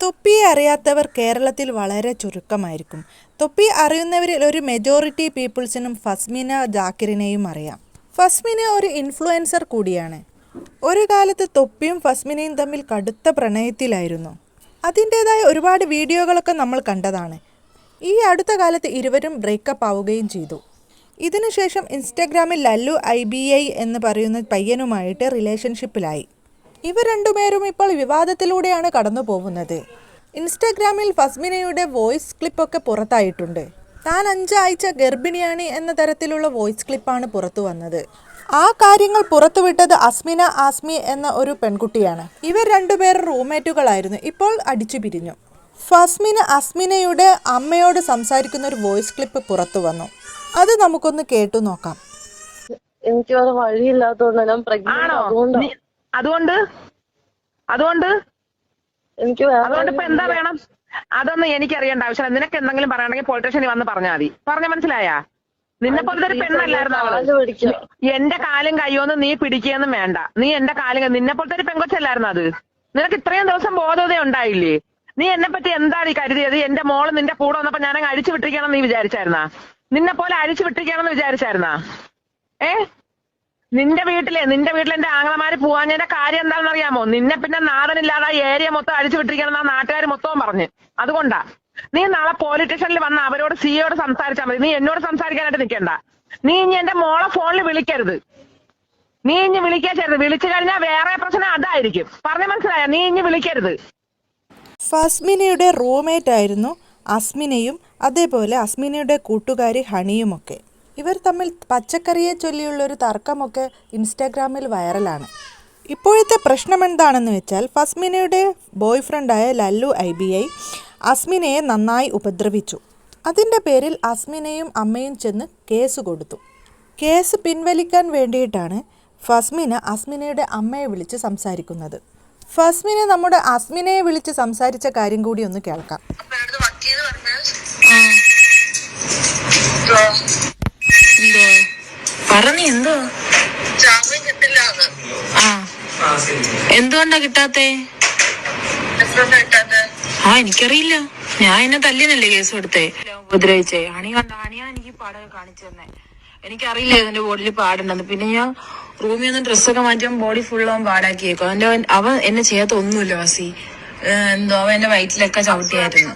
തൊപ്പിയെ അറിയാത്തവർ കേരളത്തിൽ വളരെ ചുരുക്കമായിരിക്കും. തൊപ്പി അറിയുന്നവരിൽ ഒരു മെജോറിറ്റി പീപ്പിൾസിനും ഫസ്മിന ജാക്കിറിനെയും അറിയാം. ഫസ്മിന ഒരു ഇൻഫ്ലുവൻസർ കൂടിയാണ്. ഒരു കാലത്ത് തൊപ്പിയും ഫസ്മിനയും തമ്മിൽ കടുത്ത പ്രണയത്തിലായിരുന്നു. അതിൻ്റേതായ ഒരുപാട് വീഡിയോകളൊക്കെ നമ്മൾ കണ്ടതാണ്. ഈ അടുത്ത കാലത്ത് ഇരുവരും ബ്രേക്കപ്പ് ആവുകയും ചെയ്തു. ഇതിനുശേഷം ഇൻസ്റ്റഗ്രാമിൽ ലല്ലു IBI എന്ന് പറയുന്ന പയ്യനുമായിട്ട് റിലേഷൻഷിപ്പിലായി. ഇവർ രണ്ടുപേരും ഇപ്പോൾ വിവാദത്തിലൂടെയാണ് കടന്നു പോകുന്നത്. ഇൻസ്റ്റഗ്രാമിൽ ഫസ്മിനയുടെ വോയിസ് ക്ലിപ്പൊക്കെ പുറത്തായിട്ടുണ്ട്. താൻ 5 ആഴ്ച ഗർഭിണിയാണ് എന്ന തരത്തിലുള്ള വോയിസ് ക്ലിപ്പാണ് പുറത്തു വന്നത്. ആ കാര്യങ്ങൾ പുറത്തുവിട്ടത് അസ്മിന ആസ്മി എന്ന ഒരു പെൺകുട്ടിയാണ്. ഇവർ രണ്ടുപേരും റൂംമേറ്റുകളായിരുന്നു. ഇപ്പോൾ അടിച്ചു പിരിഞ്ഞു. ഫസ്മിന അസ്മിനയുടെ അമ്മയോട് സംസാരിക്കുന്ന ഒരു വോയിസ് ക്ലിപ്പ് പുറത്തു വന്നു. അത് നമുക്കൊന്ന് കേട്ടു നോക്കാം. എനിക്ക് വേറെ വഴിയില്ലാത്തതുകൊണ്ട് ഞാൻ പ്രഗ്നന്റ്. അതുകൊണ്ട് എനിക്ക് ഇപ്പൊ എന്താ വേണം? അതൊന്നും എനിക്കറിയേണ്ട ആവശ്യമില്ല. നിനക്ക് എന്തെങ്കിലും പറയണമെങ്കിൽ പൊളിറ്റീഷ്യനിൽ വന്ന് പറഞ്ഞാൽ മതി. പറഞ്ഞ മനസ്സിലായാ? നിന്നെ പോലത്തെ ഒരു പെണ്ണല്ലായിരുന്നു അവള്. എന്റെ കാലും കയ്യൊന്നും നീ പിടിക്കുകയൊന്നും വേണ്ട. നീ എന്റെ കാലും നിന്നെ പോലത്തെ ഒരു പെങ്കൊച്ചല്ലായിരുന്നു അത്. നിനക്ക് ഇത്രയും ദിവസം ബോധത ഉണ്ടായില്ലേ? നീ എന്നെ പറ്റി എന്താണ് ഈ കരുതിയത്? എന്റെ മോള് നിന്റെ കൂടെ വന്നപ്പോ ഞാനങ്ങ് അഴിച്ചു വിട്ടിരിക്കണം നീ വിചാരിച്ചായിരുന്നാ? നിന്നെ പോലെ അഴിച്ചു വിട്ടിരിക്കണമെന്ന് വിചാരിച്ചായിരുന്നാ? നിന്റെ വീട്ടിൽ എന്റെ ആങ്ങളമാര് പോവാഞ്ഞതിന്റെ കാര്യം എന്താണെന്ന് അറിയാമോ? നിന്നെ പിന്നെ നാടനില്ലാതെ ഏരിയ മൊത്തം അഴിച്ചു വിട്ടിരിക്കണം ആ നാട്ടുകാർ മൊത്തവും പറഞ്ഞ്. അതുകൊണ്ടാ നീ നാളെ പോലീസ് വന്ന് അവരോട് സിയോട് സംസാരിച്ചാൽ മതി. നീ എന്നോട് സംസാരിക്കാനായിട്ട് നിൽക്കണ്ട. നീ ഇനി എന്റെ മോളെ ഫോണിൽ വിളിക്കരുത്. നീ ഇനി വിളിക്കരുത്. വിളിച്ചു കഴിഞ്ഞാൽ വേറെ പ്രശ്നം അതായിരിക്കും. പറഞ്ഞ മനസ്സിലായ? നീ ഇനി വിളിക്കരുത്. ഫസ്മിനയുടെ റൂംമേറ്റ് ആയിരുന്നു അസ്മിനയും അതേപോലെ അസ്മിനയുടെ കൂട്ടുകാരി ഹണിയുമൊക്കെ. ഇവർ തമ്മിൽ പച്ചക്കറിയെ ചൊല്ലിയുള്ളൊരു തർക്കമൊക്കെ ഇൻസ്റ്റാഗ്രാമിൽ വൈറലാണ്. ഇപ്പോഴത്തെ പ്രശ്നം എന്താണെന്ന് വെച്ചാൽ ഫസ്മിനയുടെ ബോയ് ഫ്രണ്ടായ ലല്ലു IBI അസ്മിനയെ നന്നായി ഉപദ്രവിച്ചു. അതിൻ്റെ പേരിൽ അസ്മിനയും അമ്മയും ചെന്ന് കേസ് കൊടുത്തു. കേസ് പിൻവലിക്കാൻ വേണ്ടിയിട്ടാണ് ഫസ്മിന അസ്മിനയുടെ അമ്മയെ വിളിച്ച് സംസാരിക്കുന്നത്. ഫസ്മിന നമ്മുടെ അസ്മിനയെ വിളിച്ച് സംസാരിച്ച കാര്യം കൂടി ഒന്ന് കേൾക്കാം. എന്തുകൊണ്ടാ കിട്ടാത്തെ? എനിക്കറിയില്ല. ഞാൻ എന്നെ തല്ലിനല്ലേ കേസ് കൊടുത്തേ, ഉപദ്രവിച്ചേ. അണിയാണ് എനിക്ക് പാടൊക്കെ കാണിച്ചു തന്നെ. എനിക്കറിയില്ല ഇതിന്റെ ബോഡിയിൽ പാടുണ്ടെന്ന്. പിന്നെ ഞാൻ റൂമിൽ നിന്ന് ഡ്രസ്സൊക്കെ മാറ്റുമ്പോൾ ബോഡി ഫുള്ളാൻ പാടാക്കിയേക്കും. അവൻ എന്നെ ചെയ്യാത്ത ഒന്നുമില്ല വാസി. അവൻ എന്റെ വയറ്റിലൊക്കെ ചവിട്ടിയായിരുന്നു.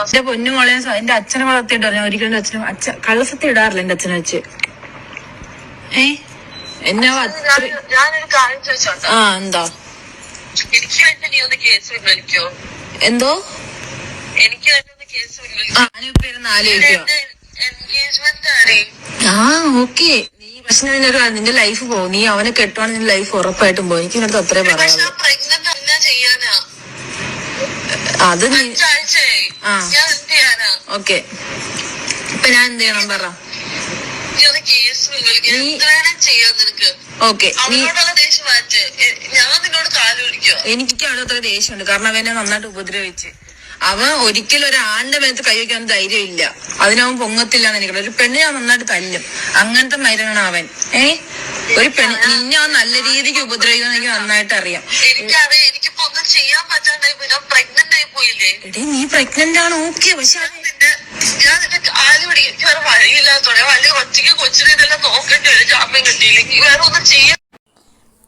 എന്റെ പൊന്നുമോളെ എന്റെ അച്ഛനെ വളർത്തിയിട്ട് പറഞ്ഞു. ഒരിക്കലും അച്ഛൻ കള്ളസത്യം ഇടാറില്ല എന്റെ അച്ഛനെ വെച്ച്. എന്നെ എന്താ എന്തോ ഞാനിപ്പോ ഇരുന്ന് ആലോചിക്കുക. ഓക്കെ നീ പക്ഷെ നിന്റെ ലൈഫ് പോകും. നീ അവനെ കെട്ടുവാണെങ്കിൽ നിന്റെ ലൈഫ് ഉറപ്പായിട്ടും പോകും. എനിക്ക് ഇതിനടുത്ത് അത്രേ പറയാം. അത് ഓക്കെ ഇപ്പൊ ഞാൻ എന്ത് ചെയ്യണം പറ? ഓക്കെ എനിക്ക് അവിടെ അത്ര ദേഷ്യമുണ്ട്. കാരണം അവനെ നന്നായിട്ട് ഉപദ്രവിച്ച്. അവൻ ഒരിക്കലും ഒരാളിന്റെ മേത്ത് കൈവയ്ക്കാൻ ധൈര്യമില്ല. അതിനവൻ പൊങ്ങത്തില്ലാന്ന് എനിക്കറിയാം. ഒരു പെണ്ണ് ഞാൻ നന്നായിട്ട് തല്ലും. അങ്ങനത്തെ മൈരനാണ് അവൻ. ഒരു പെണ്ണ് നിന്നെ അവൻ നല്ല രീതിക്ക് ഉപദ്രവിക്കുമെന്ന് എനിക്ക് നന്നായിട്ട് അറിയാം. എടേ നീ പ്രഗ്നന്റ് ആണ് ഓക്കെ. പക്ഷെ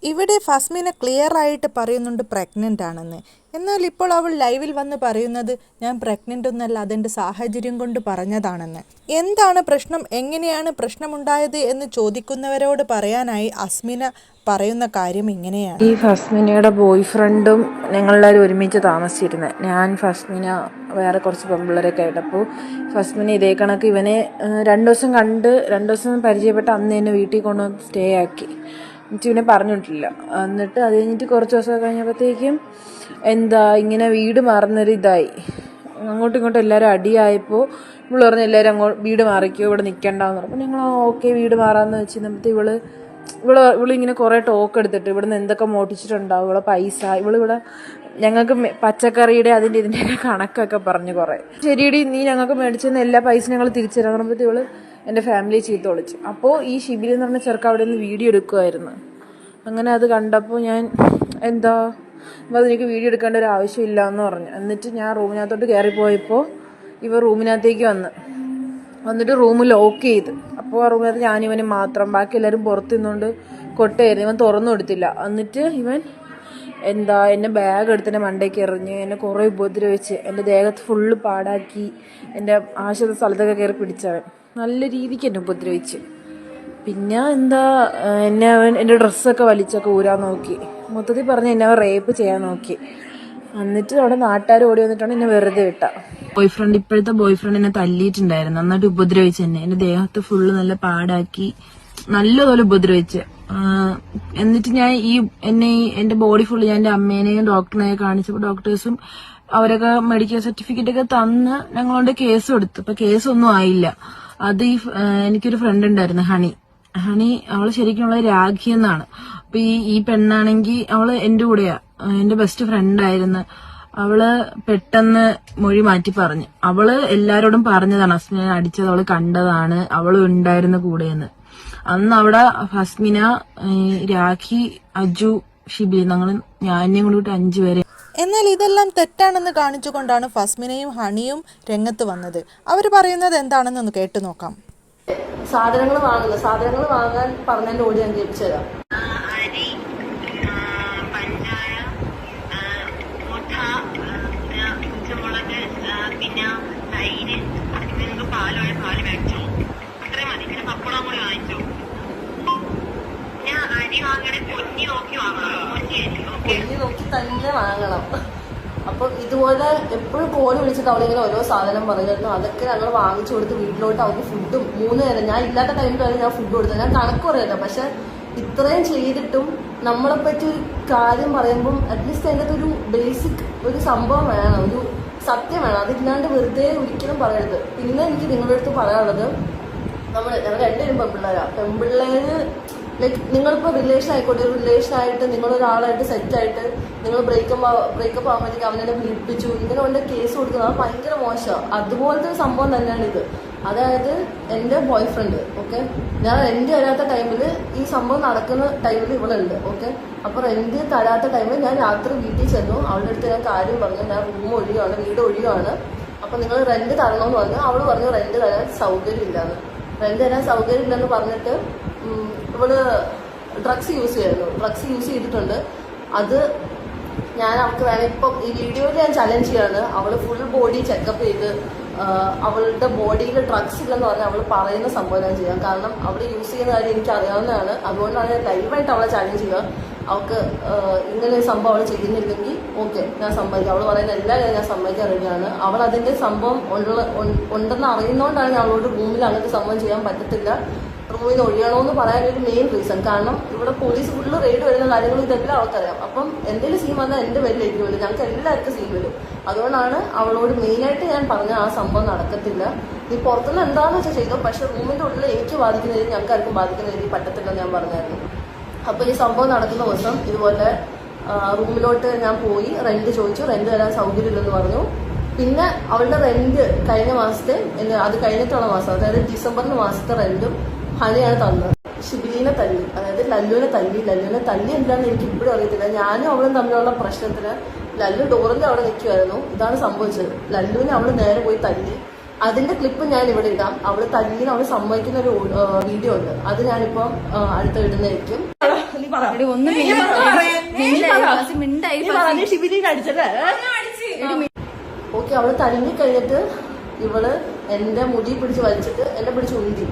ഇവിടെ ഫസ്മിന ക്ലിയർ ആയിട്ട് പറയുന്നുണ്ട് പ്രഗ്നൻ്റ് ആണെന്ന്. എന്നാൽ ഇപ്പോൾ അവൾ ലൈവിൽ വന്ന് പറയുന്നത് ഞാൻ പ്രഗ്നൻ്റ് ഒന്നല്ല, അതെൻ്റെ സാഹചര്യം കൊണ്ട് പറഞ്ഞതാണെന്ന്. എന്താണ് പ്രശ്നം, എങ്ങനെയാണ് പ്രശ്നമുണ്ടായത് എന്ന് ചോദിക്കുന്നവരോട് പറയാനായി അസ്മിന പറയുന്ന കാര്യം ഇങ്ങനെയാണ്. ഈ ഫസ്മിനയുടെ ബോയ് ഫ്രണ്ടും ഞങ്ങളെല്ലാവരും ഒരുമിച്ച് താമസിച്ചിരുന്നത്. ഞാൻ ഫസ്മിന വേറെ കുറച്ച് പെൺപിള്ളേരൊക്കെ ആയിട്ടപ്പോൾ ഫസ്മിന ഇതേ കണക്ക് ഇവനെ 2 ദിവസം കണ്ട് 2 ദിവസം പരിചയപ്പെട്ട് അന്ന് എന്നെ വീട്ടിൽ കൊണ്ടുവന്ന് സ്റ്റേ ആക്കി. എന്നിട്ട് ഇവനെ പറഞ്ഞിട്ടില്ല. എന്നിട്ട് അത് കഴിഞ്ഞിട്ട് കുറച്ച് ദിവസം കഴിഞ്ഞപ്പോഴത്തേക്കും ഇങ്ങനെ വീട് മാറുന്നൊരു ഇതായി. അങ്ങോട്ടും ഇങ്ങോട്ടും എല്ലാവരും അടിയായപ്പോൾ ഇവള് പറഞ്ഞു എല്ലാവരും അങ്ങോട്ട് വീട് മാറിക്കോ, ഇവിടെ നിൽക്കണ്ടെന്ന് പറഞ്ഞു. അപ്പോൾ ഞങ്ങൾ ഓക്കെ വീട് മാറാമെന്ന് വെച്ച് നമുക്ക് ഇവളിങ്ങനെ കുറേ ടോക്ക് എടുത്തിട്ട് ഇവിടുന്ന് എന്തൊക്കെ മോട്ടിച്ചിട്ടുണ്ടാവും, ഇവളെ പൈസ ഇവളിവിടെ ഞങ്ങൾക്ക് പച്ചക്കറിയുടെ അതിൻ്റെ ഇതിൻ്റെയൊക്കെ കണക്കൊക്കെ പറഞ്ഞു കുറേ. ശരിയടി നീ ഞങ്ങൾക്ക് മേടിച്ചെന്ന് എല്ലാ പൈസ ഞങ്ങൾ തിരിച്ചു തരാൻ പറയുമ്പോഴത്തെ ഇവള് എൻ്റെ ഫാമിലിയെ ചീത്ത വിളിച്ചു. അപ്പോൾ ഈ ഷിബിലി എന്ന് പറഞ്ഞ ചെറുക്ക അവിടെ നിന്ന് വീഡിയോ എടുക്കുമായിരുന്നു. അങ്ങനെ അത് കണ്ടപ്പോൾ ഞാൻ അപ്പോൾ അതെനിക്ക് വീഡിയോ എടുക്കേണ്ട ഒരു ആവശ്യമില്ല എന്ന് പറഞ്ഞു. എന്നിട്ട് ഞാൻ റൂമിനകത്തോട്ട് കയറിപ്പോയപ്പോൾ ഇവ റൂമിനകത്തേക്ക് വന്നിട്ട് റൂം ലോക്ക് ചെയ്ത്. അപ്പോൾ ആ റൂമിനകത്ത് ഞാനിവനും മാത്രം, ബാക്കി എല്ലാവരും പുറത്ത് നിന്നുകൊണ്ട് കൊട്ടയായിരുന്നു. ഇവൻ തുറന്നു കൊടുത്തില്ല. എന്നിട്ട് ഇവൻ എന്നെ ബാഗ് എടുത്ത് എൻ്റെ മണ്ടയ്ക്ക് എറിഞ്ഞ് എന്നെ കുറേ ഉപദ്രവിച്ച് എൻ്റെ ദേഹത്ത് ഫുള്ള് പാടാക്കി എൻ്റെ ആവശ്യമുള്ള സ്ഥലത്തൊക്കെ കയറി പിടിച്ചവൻ നല്ല രീതിക്ക് എന്നെ ഉപദ്രവിച്ച്. പിന്നെ എന്നെ അവൻ എൻ്റെ ഡ്രസ്സൊക്കെ വലിച്ചൊക്കെ ഊരാൻ നോക്കി. മൊത്തത്തിൽ പറഞ്ഞ് എന്നെ അവൻ റേപ്പ് ചെയ്യാൻ നോക്കി. എന്നിട്ട് അവിടെ നാട്ടുകാർ ഓടി വന്നിട്ടാണ് എന്നെ വെറുതെ വിട്ട. ഇപ്പോഴത്തെ ബോയ് ഫ്രണ്ട് എന്നെ തല്ലിയിട്ടുണ്ടായിരുന്നു, നന്നായിട്ട് ഉപദ്രവിച്ച് എൻ്റെ ദേഹത്ത് ഫുള്ള് നല്ല പാടാക്കി നല്ലപോലെ ഉപദ്രവിച്ച്. എന്നിട്ട് ഞാൻ എന്റെ ബോഡി ഫുള്ള് ഞാൻ എൻ്റെ അമ്മേനെയും ഡോക്ടറിനെയും കാണിച്ചപ്പോൾ ഡോക്ടേഴ്സും അവരൊക്കെ മെഡിക്കൽ സർട്ടിഫിക്കറ്റ് ഒക്കെ തന്ന് ഞങ്ങളോട് കേസ് കൊടുത്തു. ഇപ്പൊ കേസൊന്നും ആയില്ല. അത് എനിക്കൊരു ഫ്രണ്ട് ഉണ്ടായിരുന്നു, ഹണി അവള് ശരിക്കുള്ള രാഖി എന്നാണ്. അപ്പൊ ഈ പെണ്ണാണെങ്കിൽ അവള് എന്റെ കൂടെയാ, എന്റെ ബെസ്റ്റ് ഫ്രണ്ടായിരുന്നു. അവള് പെട്ടെന്ന് മൊഴി മാറ്റി പറഞ്ഞു. അവള് എല്ലാരോടും പറഞ്ഞതാണ് ഫസ്മിനെ അടിച്ചത് അവള് കണ്ടതാണ്, അവള് ഉണ്ടായിരുന്ന കൂടെയെന്ന്. അന്ന് അവിടെ ഫസ്മിന, രാഖി, അജു, ഷിബി ഞാനെയും കൂടി 5 പേരെ. എന്നാൽ ഇതെല്ലാം തെറ്റാണെന്ന് കാണിച്ചുകൊണ്ടാണ് ഫസ്മിനയും ഹണിയും രംഗത്ത് വന്നത്. അവർ പറയുന്നത് എന്താണെന്നൊന്ന് കേട്ടു നോക്കാം. സാധനങ്ങൾ വാങ്ങാൻ പറഞ്ഞതിന്റെ ഓടി ഞാൻ കേൾപ്പിച്ചു തരാം. പിന്നെ തൈര്, നിങ്ങൾക്ക് പാല് വാങ്ങിച്ചോ, അത്രയും മതി. പിന്നെ പപ്പടം കൂടി വാങ്ങിച്ചോ. ഞാൻ അരി വാങ്ങണേ പൊന്നി നോക്കി വാങ്ങണം, പൊന്നി നോക്കി തന്നെ വാങ്ങണം. അപ്പൊ ഇതുപോലെ എപ്പോഴും കോല് വിളിച്ചിട്ട് അവളിങ്ങനെ ഓരോ സാധനം പറയുന്നു. അതൊക്കെ ഞങ്ങൾ വാങ്ങിച്ചു കൊടുത്ത് വീട്ടിലോട്ട് അവർക്ക് ഫുഡും 3 നേരം, ഞാൻ ഇല്ലാത്ത ടൈമിൽ വരെ ഞാൻ ഫുഡ് കൊടുത്തത്. ഞാൻ കണക്ക് പറയല്ല, പക്ഷെ ഇത്രയും ചെയ്തിട്ടും നമ്മളെ പറ്റി ഒരു കാര്യം പറയുമ്പം അറ്റ്ലീസ്റ്റ് അതിൻ്റെ ഒരു ബേസിക് ഒരു സംഭവം വേണം, ഒരു സത്യം വേണം. അതില്ലാണ്ട് വെറുതെ ഒരിക്കലും പറയരുത്. പിന്നെ എനിക്ക് നിങ്ങളുടെ അടുത്ത് പറയാനുള്ളത്, ഞങ്ങൾ രണ്ടുപേരും പെൺപിള്ളേര് ലൈക്ക് നിങ്ങളിപ്പോൾ റിലേഷൻ ആയിക്കോട്ടെ, ഒരു റിലേഷനായിട്ട് നിങ്ങളൊരാളായിട്ട് സെറ്റായിട്ട് നിങ്ങൾ ബ്രേക്കപ്പ് ആകുമ്പോഴത്തേക്ക് അവനെ പീഡിപ്പിച്ചു ഇങ്ങനെ കൊണ്ട് കേസ് കൊടുക്കുന്നത് അത് ഭയങ്കര മോശമാണ്. അതുപോലത്തെ ഒരു സംഭവം തന്നെയാണ് ഇത്. അതായത് എൻ്റെ ബോയ് ഫ്രണ്ട്, ഓക്കെ, ഞാൻ റെന്റ് തരാത്ത ടൈമിൽ ഈ സംഭവം നടക്കുന്ന ടൈമിൽ ഇവളുണ്ട്, ഓക്കെ. അപ്പോൾ റെന്റ് തരാത്ത ടൈമിൽ ഞാൻ രാത്രി വീട്ടിൽ ചെന്നു. അവളുടെ അടുത്ത് ഞാൻ കാര്യം പറഞ്ഞു, ഞാൻ റൂം ഒഴിയുകയാണ്, വീട് ഒഴിയുകയാണ്, അപ്പോൾ നിങ്ങൾ റെന്റ് തരണമെന്ന് പറഞ്ഞു. അവൾ പറഞ്ഞു റെന്റ് തരാൻ സൗകര്യമില്ലാന്ന്. റെന്റ് തരാൻ സൗകര്യമില്ലെന്ന് പറഞ്ഞിട്ട് ഇവള് ഡ്രഗ്സ് യൂസ് ചെയ്തിട്ടുണ്ട്. അത് ഞാൻ അവൾക്ക് വേണം, ഇപ്പം ഈ വീഡിയോയിൽ ഞാൻ ചലഞ്ച് ചെയ്യാണ്. അവള് ഫുൾ ബോഡി ചെക്കപ്പ് ചെയ്ത് അവളുടെ ബോഡിയിൽ ഡ്രഗ്സ് ഇല്ലെന്ന് പറഞ്ഞാൽ അവൾ പറയുന്ന സംഭവം ഞാൻ ചെയ്യാം. കാരണം അവൾ യൂസ് ചെയ്യുന്ന കാര്യം എനിക്ക് അറിയാവുന്നതാണ്. അതുകൊണ്ടാണ് ഞാൻ ലൈവായിട്ട് അവളെ ചലഞ്ച് ചെയ്യുക. അവൾക്ക് ഇങ്ങനെ ഒരു സംഭവം അവൾ ചെയ്യുന്നില്ലെങ്കിൽ ഓക്കെ, ഞാൻ സമ്മതിക്കാം. അവൾ പറയുന്ന എല്ലാ കാര്യം ഞാൻ സമ്മതിക്കാൻ റെഡിയാണ്. അവൾ അതിന്റെ സംഭവം ഉണ്ടെന്ന് അറിയുന്നതുകൊണ്ടാണ് ഞാൻ അവളോട് റൂമിൽ അങ്ങനത്തെ സംഭവം ചെയ്യാൻ പറ്റത്തില്ല, റൂമിൽ നിന്ന് ഒഴിയണമെന്ന് പറയാനൊരു മെയിൻ റീസൺ. കാരണം ഇവിടെ പോലീസ് ഫുള്ള് റെയ്ഡ് വരുന്ന കാര്യങ്ങൾ ഇതെല്ലാം അവൾക്കറിയാം. അപ്പം എന്തെങ്കിലും സീൻ വന്നാൽ എൻ്റെ പേരിലേക്ക് വരും, ഞങ്ങൾക്ക് എല്ലാവർക്കും സീൻ വരും. അതുകൊണ്ടാണ് അവളോട് മെയിനായിട്ട് ഞാൻ പറഞ്ഞ ആ സംഭവം നടക്കത്തില്ല, നീ പുറത്തുനിന്ന് എന്താണെന്ന് വെച്ചാൽ ചെയ്തോ, പക്ഷെ റൂമിൻ്റെ ഉള്ളിൽ എനിക്ക് ബാധിക്കുന്ന രീതി ഞങ്ങൾക്ക് ആർക്കും ബാധിക്കുന്ന രീതി പറ്റത്തില്ലെന്ന് ഞാൻ പറഞ്ഞായിരുന്നു. അപ്പോൾ ഈ സംഭവം നടക്കുന്ന ദിവസം ഇതുപോലെ റൂമിലോട്ട് ഞാൻ പോയി റെന്റ് ചോദിച്ചു. റെന്റ് തരാൻ സൗകര്യമില്ലെന്ന് പറഞ്ഞു. പിന്നെ അവളുടെ റെന്റ് കഴിഞ്ഞ മാസത്തെ, അത് കഴിഞ്ഞിട്ടുള്ള മാസം, അതായത് ഡിസംബർ മാസത്തെ റെന്റും ഹണിയാണ് തന്നത്. ഷിബിലിനെ തല്ലി, അതായത് ലല്ലുവിനെ തല്ലി എന്താണെന്ന് എനിക്ക് ഇപ്പോഴും അറിയത്തില്ല. ഞാനും അവളും തമ്മിലുള്ള പ്രശ്നത്തിന് ലല്ലു ഡോറിന്റെ അവിടെ നിൽക്കുമായിരുന്നു. ഇതാണ് സംഭവിച്ചത്. ലല്ലുവിനെ അവള് നേരെ പോയി തല്ലി. അതിന്റെ ക്ലിപ്പ് ഞാൻ ഇവിടെ ഇടാം. അവള് തല്ലിന് അവള് സമ്മതിക്കുന്ന ഒരു വീഡിയോ ഉണ്ട്, അത് ഞാനിപ്പം അടുത്ത് ഇടുന്നതായിരിക്കും. ഓക്കെ, അവള് തല്ലി കഴിഞ്ഞിട്ട് ഇവള് എന്റെ മുടി പിടിച്ച് വലിച്ചിട്ട് എന്നെ പിടിച്ച് ഉന്തി.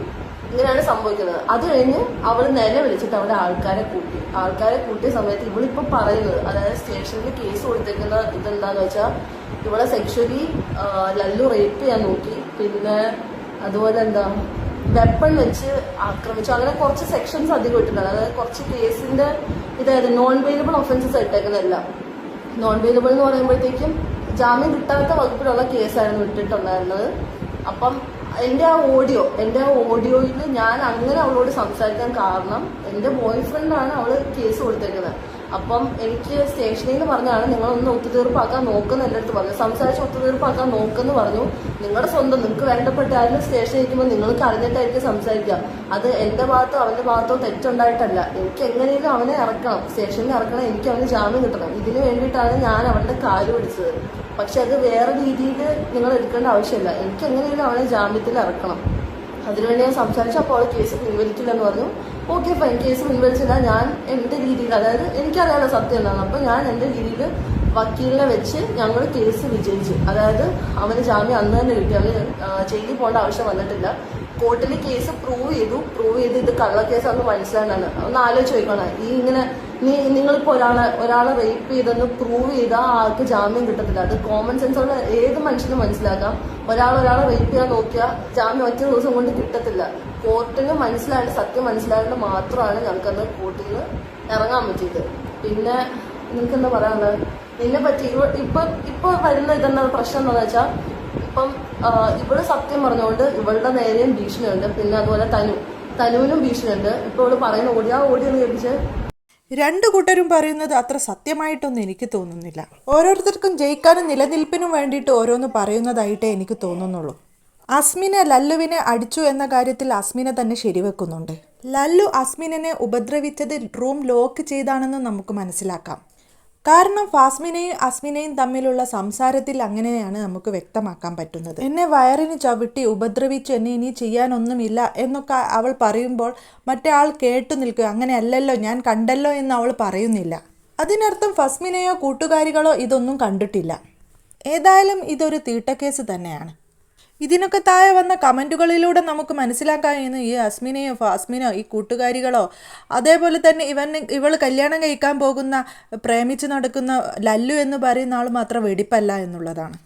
ഇങ്ങനെയാണ് സംഭവിക്കുന്നത്. അത് കഴിഞ്ഞ് അവൾ നില വിളിച്ചിട്ട് അവിടെ ആൾക്കാരെ കൂട്ടിയ സമയത്ത് ഇവളിപ്പോ പറയുന്നത്, അതായത് സ്റ്റേഷനിൽ കേസ് കൊടുത്തേക്കുന്ന ഇതെന്താന്ന് വെച്ചാൽ ഇവളെ സെക്ഷലി ലല്ലു റേപ്പ് ചെയ്യാൻ നോക്കി, പിന്നെ അതുപോലെ വെപ്പൺ വെച്ച് ആക്രമിച്ചു, അങ്ങനെ കുറച്ച് സെക്ഷൻസ് അധികം ഇട്ടിട്ടുണ്ട്. അതായത് കുറച്ച് കേസിന്റെ ഇതായത് നോൺ വെയിലബിൾ ഒഫൻസസ് ഇട്ടേക്കുന്നതല്ല. നോൺ വെയിലബിൾ എന്ന് പറയുമ്പോഴത്തേക്കും ജാമ്യം കിട്ടാത്ത വകുപ്പിലുള്ള കേസായിരുന്നു ഇട്ടിട്ടുണ്ടായിരുന്നത്. അപ്പം എൻ്റെ ആ ഓഡിയോയിൽ ഞാൻ അങ്ങനെ അവളോട് സംസാരിക്കാൻ കാരണം എൻ്റെ ബോയ് ഫ്രണ്ടാണ് അവള് കേസ് കൊടുത്തേക്കുന്നത്. അപ്പം എനിക്ക് സ്റ്റേഷനിൽ നിന്ന് പറഞ്ഞാണ് നിങ്ങളൊന്ന് ഒത്തുതീർപ്പാക്കാൻ നോക്കുന്ന എൻ്റെ അടുത്ത് പറഞ്ഞു, സംസാരിച്ച് ഒത്തുതീർപ്പാക്കാൻ നോക്കുമെന്ന് പറഞ്ഞു. നിങ്ങളുടെ സ്വന്തം നിങ്ങൾക്ക് വേണ്ടപ്പെട്ട ആരും സ്റ്റേഷനിൽ ഇരിക്കുമ്പോൾ നിങ്ങൾക്ക് അറിഞ്ഞിട്ടായിരിക്കും സംസാരിക്കുക. അത് എൻ്റെ ഭാഗത്തോ അവൻ്റെ ഭാഗത്തോ തെറ്റുണ്ടായിട്ടല്ല. എനിക്ക് എങ്ങനെയും അവനെ ഇറക്കണം, സ്റ്റേഷനിൽ ഇറക്കണം, എനിക്ക് അവന് ജാമ്യം കിട്ടണം. ഇതിന് വേണ്ടിയിട്ടാണ് ഞാൻ അവൻ്റെ കാല് പിടിച്ചത്. പക്ഷെ അത് വേറെ രീതിയിൽ നിങ്ങൾ എടുക്കേണ്ട ആവശ്യമില്ല. എനിക്ക് എങ്ങനെയും അവനെ ജാമ്യത്തിൽ ഇറക്കണം. അതിനുവേണ്ടി ഞാൻ സംസാരിച്ചു. അപ്പോൾ അവൾ കേസ് പിൻവലിക്കില്ലെന്ന് പറഞ്ഞു. ഓക്കെ ഫൈൻ, കേസ് പിൻവലിച്ചില്ല. ഞാൻ എൻ്റെ രീതിയിൽ, അതായത് എനിക്കറിയാലോ സത്യം എന്താണ്, അപ്പോൾ ഞാൻ എൻ്റെ രീതിയിൽ വക്കീലിനെ വെച്ച് ഞങ്ങൾ കേസ് വിജയിച്ചു. അതായത് അവന് ജാമ്യം അന്ന് തന്നെ കിട്ടി. അവന് ജയിലിൽ പോകേണ്ട ആവശ്യം വന്നിട്ടില്ല. കോർട്ടിൽ കേസ് പ്രൂവ് ചെയ്ത് ഇത് കള്ളക്കേസാണെന്ന് മനസ്സിലാകാനാണ്. ഒന്ന് ആലോചിച്ച് നോക്കണം. ഈ ഇങ്ങനെ നിങ്ങളിപ്പോൾ ഒരാളെ റേപ്പ് ചെയ്തെന്ന് പ്രൂവ് ചെയ്താൽ ആൾക്ക് ജാമ്യം കിട്ടത്തില്ല. അത് കോമൺ സെൻസ് ഉള്ള ഏത് മനുഷ്യനും മനസ്സിലാക്കാം. ഒരാളെ റേപ്പ് ചെയ്യാൻ നോക്കിയാൽ ജാമ്യം ഒറ്റ ദിവസം കൊണ്ട് കിട്ടത്തില്ല. കോർട്ടിന് മനസ്സിലായിട്ട് സത്യം മനസ്സിലായിട്ട് മാത്രമാണ് ഞങ്ങൾക്കന്ന് കോർട്ടിൽ നിന്ന് ഇറങ്ങാൻ പറ്റിയത്. പിന്നെ നിങ്ങൾക്ക് എന്താ പറയാനുള്ളത്? നിന്നെ പറ്റി ഇപ്പൊ വരുന്ന ഇതെന്താ പ്രശ്നം എന്താണെന്ന് വെച്ചാൽ, ഇപ്പം ഇവള് സത്യം പറഞ്ഞുകൊണ്ട് ഇവളുടെ നേരെയും ഭീഷണിയുണ്ട്. പിന്നെ അതുപോലെ തനുവിനും ഭീഷണിയുണ്ട്. ഇപ്പൊ ഇവള് പറയുന്ന ഓടിയൊന്ന് കേൾപ്പിച്ച്. രണ്ടു കൂട്ടരും പറയുന്നത് അത്ര സത്യമായിട്ടൊന്നും എനിക്ക് തോന്നുന്നില്ല. ഓരോരുത്തർക്കും ജയിക്കാനും നിലനിൽപ്പിനും വേണ്ടിയിട്ട് ഓരോന്ന് പറയുന്നതായിട്ടേ എനിക്ക് തോന്നുന്നുള്ളൂ. അസ്മിന ലല്ലുവിനെ അടിച്ചു എന്ന കാര്യത്തിൽ അസ്മിന തന്നെ ശരിവെക്കുന്നുണ്ട്. ലല്ലു അസ്മിനെ ഉപദ്രവിച്ചത് റൂം ലോക്ക് ചെയ്താണെന്ന് നമുക്ക് മനസ്സിലാക്കാം. കാരണം ഫാസ്മിനയും അസ്മിനയും തമ്മിലുള്ള സംസാരത്തിൽ അങ്ങനെയാണ് നമുക്ക് വ്യക്തമാക്കാൻ പറ്റുന്നത്. എന്നെ വയറിന് ചവിട്ടി ഉപദ്രവിച്ച് എന്നെ ഇനി ചെയ്യാനൊന്നുമില്ല എന്നൊക്കെ അവൾ പറയുമ്പോൾ മറ്റേ ആൾ കേട്ടു നിൽക്കുക. അങ്ങനെയല്ലല്ലോ, ഞാൻ കണ്ടല്ലോ എന്ന് അവൾ പറയുന്നില്ല. അതിനർത്ഥം ഫസ്മിനയോ കൂട്ടുകാരികളോ ഇതൊന്നും കണ്ടിട്ടില്ല. ഏതായാലും ഇതൊരു തീട്ടക്കേസ് തന്നെയാണ്. ഇതിനൊക്കെ താഴെ വന്ന കമൻറ്റുകളിലൂടെ നമുക്ക് മനസ്സിലാക്കാൻ കഴിയുന്നു ഈ അസ്മിനയോ ഫാസ്മിനോ ഈ കൂട്ടുകാരികളോ അതേപോലെ തന്നെ ഇവൾ കല്യാണം കഴിക്കാൻ പോകുന്ന പ്രേമിച്ച് നടക്കുന്ന ലല്ലു എന്ന് പറയുന്ന ആൾ മാത്രം വെടിപ്പല്ല എന്നുള്ളതാണ്.